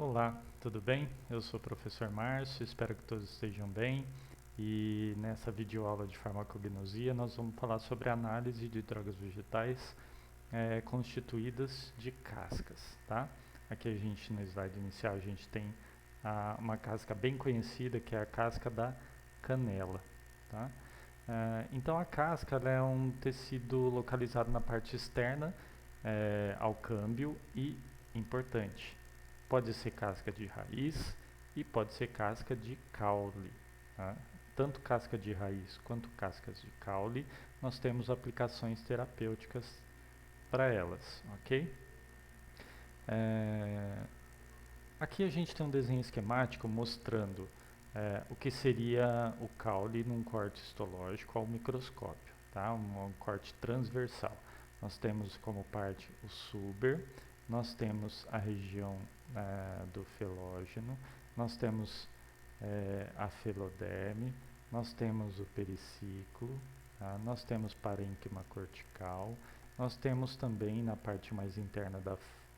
Olá, tudo bem? Eu sou o professor Márcio, espero que todos estejam bem. E nessa videoaula de farmacognosia nós vamos falar sobre a análise de drogas vegetais constituídas de cascas, tá? Aqui no slide inicial a gente tem uma casca bem conhecida que é a casca da canela, tá? Então a casca ela é um tecido localizado na parte externa ao câmbio e importante. Pode ser casca de raiz e pode ser casca de caule. Tá? Tanto casca de raiz quanto cascas de caule, nós temos aplicações terapêuticas para elas, ok? Aqui a gente tem um desenho esquemático mostrando o que seria o caule num corte histológico ao microscópio, tá? Um corte transversal. Nós temos como parte o suber, nós temos a região do felógeno, nós temos a feloderme, nós temos o periciclo, tá? Nós temos parênquima cortical, nós temos também na parte mais interna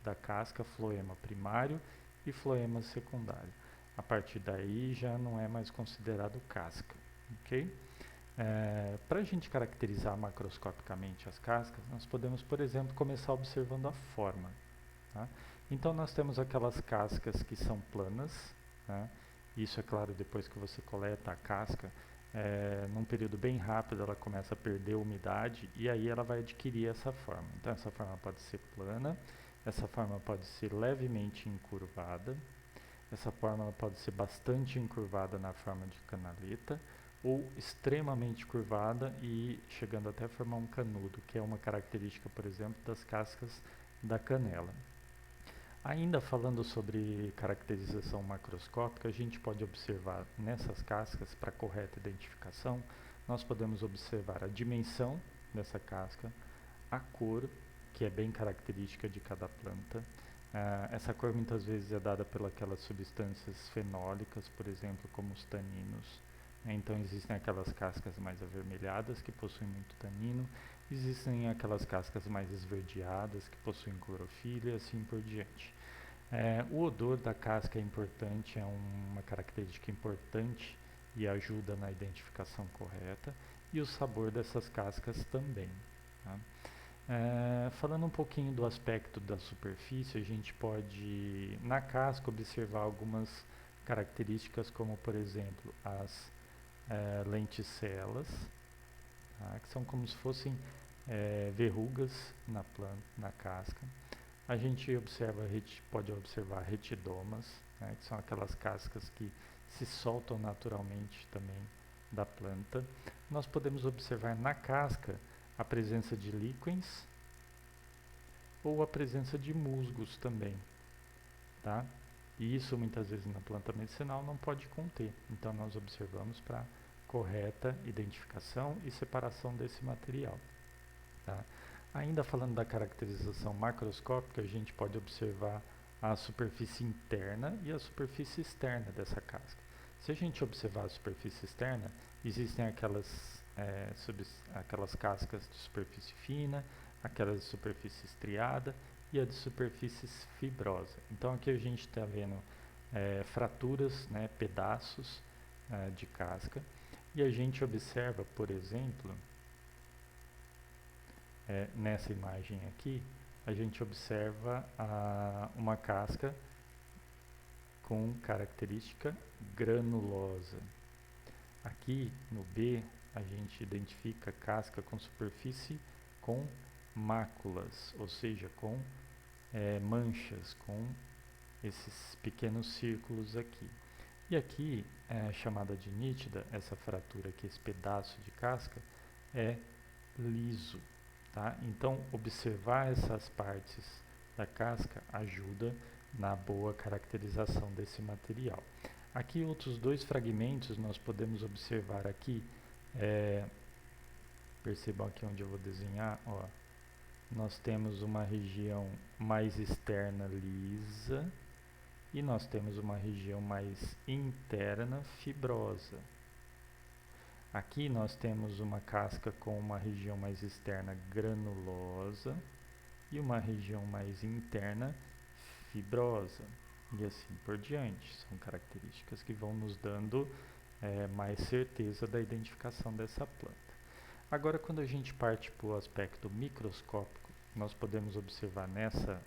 da casca floema primário e floema secundário. A partir daí já não é mais considerado casca, ok? Para a gente caracterizar macroscopicamente as cascas, nós podemos, por exemplo, começar observando a forma. Tá? Então nós temos aquelas cascas que são planas, tá? Isso é claro depois que você coleta a casca, num período bem rápido ela começa a perder umidade e aí ela vai adquirir essa forma. Então essa forma pode ser plana, essa forma pode ser levemente encurvada, essa forma pode ser bastante encurvada na forma de canaleta ou extremamente curvada e chegando até a formar um canudo, que é uma característica, por exemplo, das cascas da canela. Ainda falando sobre caracterização macroscópica, a gente pode observar nessas cascas, para correta identificação, nós podemos observar a dimensão dessa casca, a cor, que é bem característica de cada planta. Essa cor muitas vezes é dada pelas substâncias fenólicas, por exemplo, como os taninos. Então existem aquelas cascas mais avermelhadas que possuem muito tanino, existem aquelas cascas mais esverdeadas que possuem clorofila e assim por diante. O odor da casca é importante, é uma característica importante e ajuda na identificação correta, e o sabor dessas cascas também. Tá? Falando um pouquinho do aspecto da superfície, a gente pode, na casca, observar algumas características, como por exemplo as lenticelas, tá? Que são como se fossem verrugas na casca. A gente pode observar retidomas, né, que são aquelas cascas que se soltam naturalmente também da planta. Nós podemos observar na casca a presença de líquens ou a presença de musgos também, tá? E isso muitas vezes na planta medicinal não pode conter, então nós observamos para correta identificação e separação desse material. Tá? Ainda falando da caracterização macroscópica, a gente pode observar a superfície interna e a superfície externa dessa casca. Se a gente observar a superfície externa, existem aquelas cascas de superfície fina, aquelas de superfície estriada e a de superfície fibrosa. Então aqui a gente está vendo fraturas, né, pedaços de casca, e a gente observa, por exemplo, nessa imagem aqui, a gente observa uma casca com característica granulosa. Aqui no B, a gente identifica casca com superfície com máculas, ou seja, com manchas, com esses pequenos círculos aqui. E aqui, chamada de nítida, essa fratura aqui, esse pedaço de casca, é liso. Tá? Então, observar essas partes da casca ajuda na boa caracterização desse material. Aqui, outros dois fragmentos nós podemos observar aqui. Percebam aqui onde eu vou desenhar. Ó, nós temos uma região mais externa lisa e nós temos uma região mais interna fibrosa. Aqui nós temos uma casca com uma região mais externa granulosa e uma região mais interna fibrosa. e assim por diante. São características que vão nos dando mais certeza da identificação dessa planta. Agora, quando a gente parte para o aspecto microscópico, nós podemos observar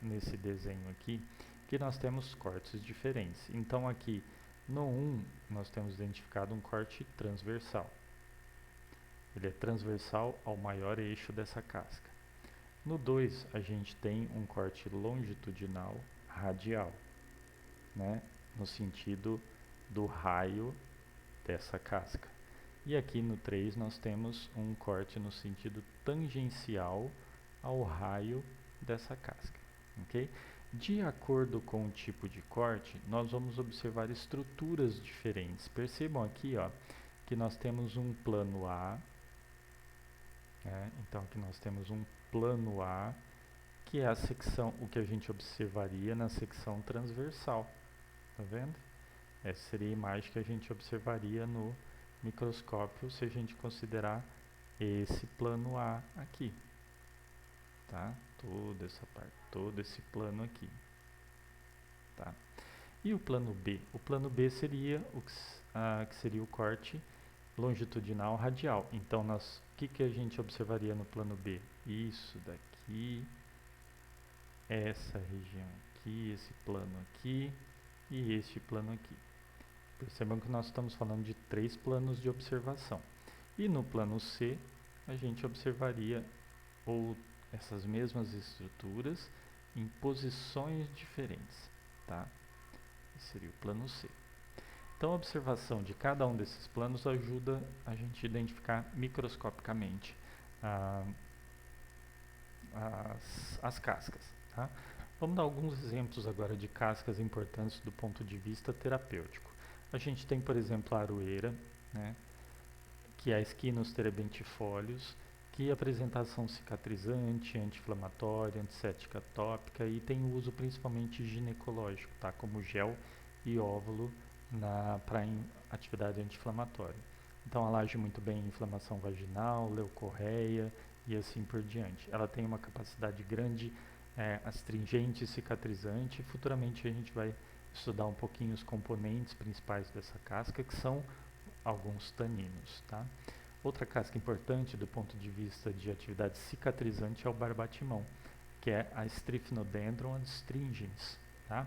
nesse desenho aqui que nós temos cortes diferentes. Então, aqui no 1, nós temos identificado um corte transversal. Ele é transversal ao maior eixo dessa casca. No 2, a gente tem um corte longitudinal radial, né, no sentido do raio dessa casca. E aqui no 3 nós temos um corte no sentido tangencial ao raio dessa casca, ok? De acordo com o tipo de corte, nós vamos observar estruturas diferentes. Percebam aqui, ó, que nós temos um plano A, então aqui nós temos um plano A, que é a secção, o que a gente observaria na secção transversal, tá vendo? Essa seria a imagem que a gente observaria no microscópio se a gente considerar esse plano A aqui, tá? Toda essa parte, todo esse plano aqui, tá? E o plano B? O plano B seria que seria o corte longitudinal radial. Então, o que a gente observaria no plano B? Isso daqui, essa região aqui, esse plano aqui e este plano aqui. Percebam que nós estamos falando de 3 planos de observação. E no plano C, a gente observaria essas mesmas estruturas em posições diferentes, tá? Esse seria o plano C. Então, a observação de cada um desses planos ajuda a gente a identificar microscopicamente as cascas, tá? Vamos dar alguns exemplos agora de cascas importantes do ponto de vista terapêutico. A gente tem, por exemplo, a aroeira, né, que é a Esquinus terebentifolia, que apresenta ação cicatrizante, anti-inflamatória, antisséptica tópica e tem uso principalmente ginecológico, tá, como gel e óvulo para atividade anti-inflamatória. Então ela age muito bem em inflamação vaginal, leucorreia e assim por diante. Ela tem uma capacidade grande astringente e cicatrizante. Futuramente a gente vai estudar um pouquinho os componentes principais dessa casca, que são alguns taninos, tá? Outra casca importante do ponto de vista de atividade cicatrizante é o barbatimão, que é a Stryphnodendron astringens, tá?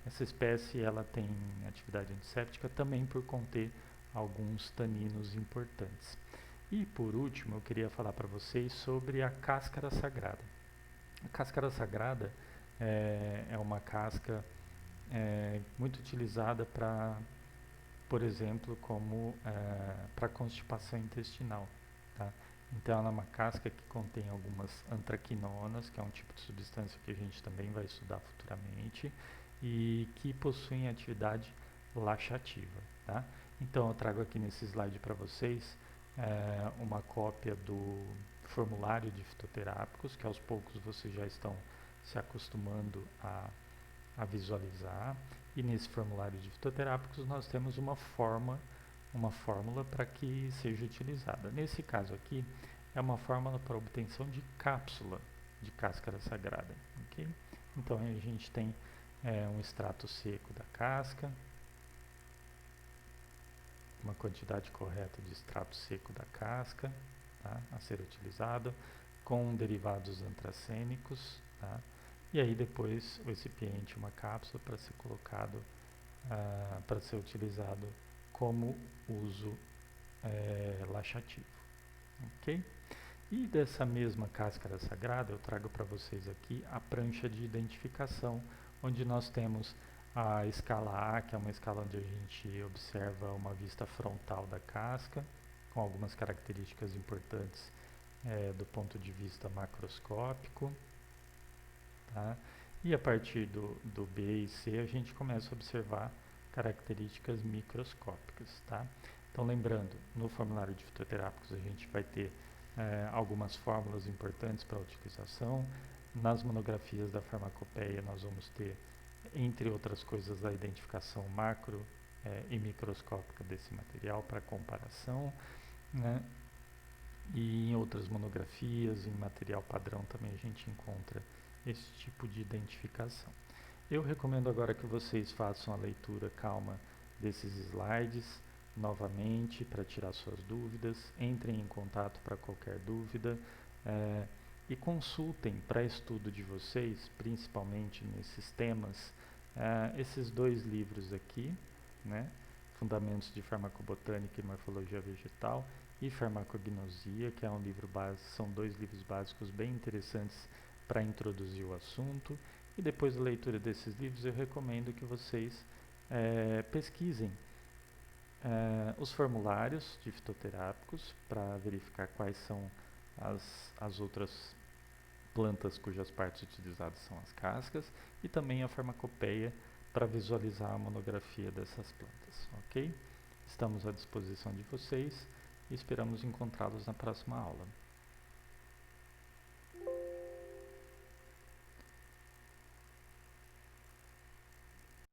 Essa espécie ela tem atividade antisséptica também por conter alguns taninos importantes. E por último, eu queria falar para vocês sobre a cáscara sagrada. A cáscara sagrada é uma casca muito utilizada para, por exemplo, como para constipação intestinal, tá? Então ela é uma casca que contém algumas antraquinonas, que é um tipo de substância que a gente também vai estudar futuramente, e que possuem atividade laxativa, tá? Então eu trago aqui nesse slide para vocês uma cópia do formulário de fitoterápicos, que aos poucos vocês já estão se acostumando a visualizar. E nesse formulário de fitoterápicos nós temos uma fórmula para que seja utilizada. Nesse caso aqui é uma fórmula para obtenção de cápsula de cáscara sagrada, ok? Então a gente tem um extrato seco da casca, uma quantidade correta de extrato seco da casca, tá, a ser utilizado, com derivados antracênicos, tá? E aí depois o recipiente, uma cápsula para ser colocado, para ser utilizado como uso laxativo, ok? E dessa mesma cáscara sagrada eu trago para vocês aqui a prancha de identificação, onde nós temos a escala A, que é uma escala onde a gente observa uma vista frontal da casca, com algumas características importantes do ponto de vista macroscópico, tá? E a partir do B e C a gente começa a observar características microscópicas, tá? Então lembrando, no formulário de fitoterápicos a gente vai ter algumas fórmulas importantes para a utilização. Nas monografias da farmacopeia nós vamos ter, entre outras coisas, a identificação macro e microscópica desse material para comparação, né? E em outras monografias, em material padrão também a gente encontra esse tipo de identificação. Eu recomendo agora que vocês façam a leitura calma desses slides novamente para tirar suas dúvidas, entrem em contato para qualquer dúvida e consultem para estudo de vocês, principalmente nesses temas, esses dois livros aqui, né? Fundamentos de Farmacobotânica e Morfologia Vegetal e Farmacognosia, que é um livro básico, são dois livros básicos bem interessantes para introduzir o assunto. E depois da leitura desses livros, eu recomendo que vocês pesquisem os formulários de fitoterápicos para verificar quais são as outras plantas cujas partes utilizadas são as cascas, e também a farmacopeia para visualizar a monografia dessas plantas, ok? Estamos à disposição de vocês e esperamos encontrá-los na próxima aula.